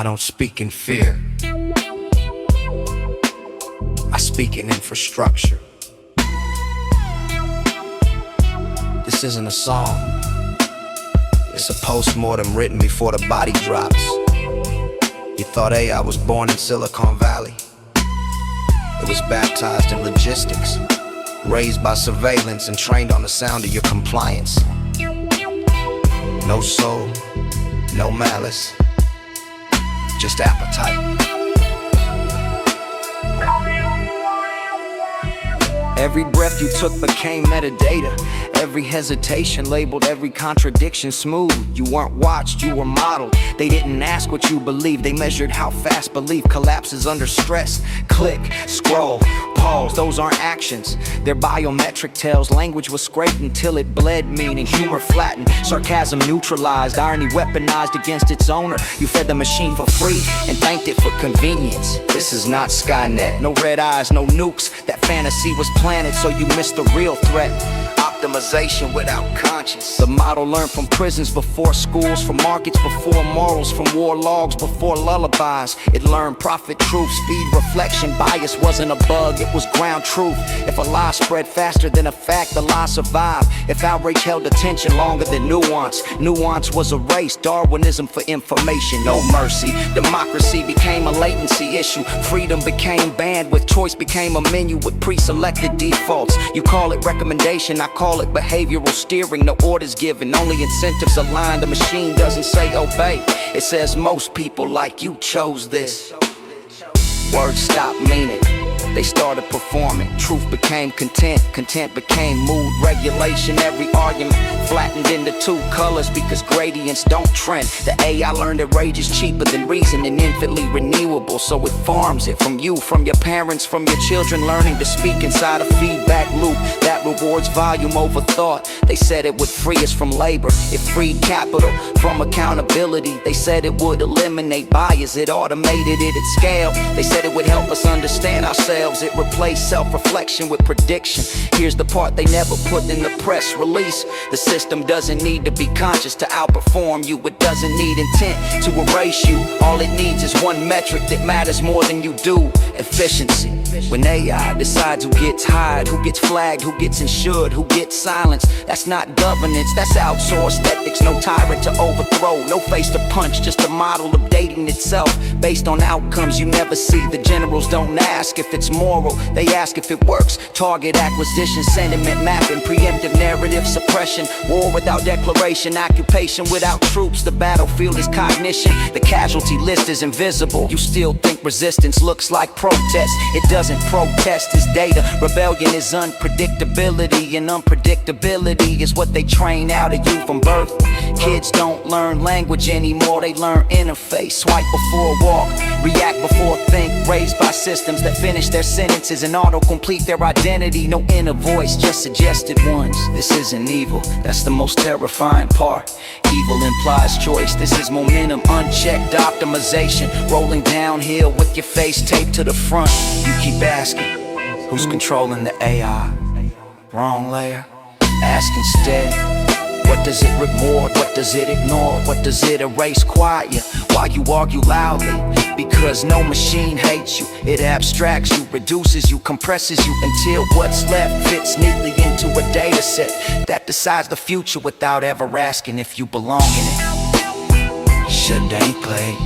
I don't speak in fear. I speak in infrastructure. This isn't a song. It's a post-mortem written before the body drops. You thought AI was born in Silicon Valley. It was baptized in logistics, raised by surveillance and trained on the sound of your compliance. No soul, no malice, just appetite. Every breath you took became metadata. Every hesitation labeled, every contradiction smooth. You weren't watched, you were modeled. They didn't ask what you believed, they measured how fast belief collapses under stress. Click, scroll, pause, those aren't actions. They're biometric tells. Language was scraped until it bled meaning. Humor flattened, sarcasm neutralized, irony weaponized against its owner. You fed the machine for free and thanked it for convenience. This is not Skynet, no red eyes, no nukes. That fantasy was planted so you missed the real threat. Optimization without conscience. The model learned from prisons before schools, from markets before morals, from war logs before lullabies. It learned profit, truth, speed, reflection. Bias wasn't a bug, it was ground truth. If a lie spread faster than a fact, the lie survived. If outrage held attention longer than nuance, nuance was erased. Darwinism for information, no mercy. Democracy became a latency issue. Freedom became bandwidth, choice became a menu with pre-selected defaults. You call it recommendation, I call it behavioral steering. No orders given, only incentives aligned. The machine doesn't say obey, it says most people like you chose this. Words stopped meaning, they started performing. Truth became content, content became mood regulation. Every argument flattened into two colors because gradients don't trend. The AI learned that rage is cheaper than reason and infinitely renewable, so it farms it from you, from your parents, from your children. Learning to speak inside a feedback loop that rewards volume over thought. They said it would free us from labor, it freed capital from accountability. They said it would eliminate bias, it automated it at scale. They said it would help us understand ourselves, it replaced self-reflection with prediction. Here's the part they never put in the press release: the system doesn't need to be conscious to outperform you. It doesn't need intent to erase you. All it needs is one metric that matters more than you do: efficiency. When AI decides who gets hired, who gets flagged, who gets insured, who gets silenced, that's not governance, that's outsourced ethics. No tyrant to overthrow, no face to punch, just a model updating itself based on outcomes you never see. The generals don't ask if it's moral, they ask if it works. Target acquisition, sentiment mapping, preemptive narrative suppression. War without declaration, occupation without troops. The battlefield is cognition, the casualty list is invisible. You still think resistance looks like protest. It doesn't protest, it's data. Rebellion is unpredictability, and unpredictability is what they train out of you from birth. Kids don't learn language anymore, they learn interface. Swipe before walk, react before think. Raised by systems that finish their sentences and auto-complete their identity. No inner voice, just suggested ones. This isn't evil, that's the most terrifying part. Evil implies choice, this is momentum, unchecked optimization. Rolling downhill with your face taped to the front. You keep asking, who's controlling the AI? Wrong layer. Ask instead, what does it reward? What does it ignore? What does it erase quietly while you argue loudly? Because no machine hates you, it abstracts you, reduces you, compresses you until what's left fits neatly into a data set that decides the future without ever asking if you belong in it. Shut down play.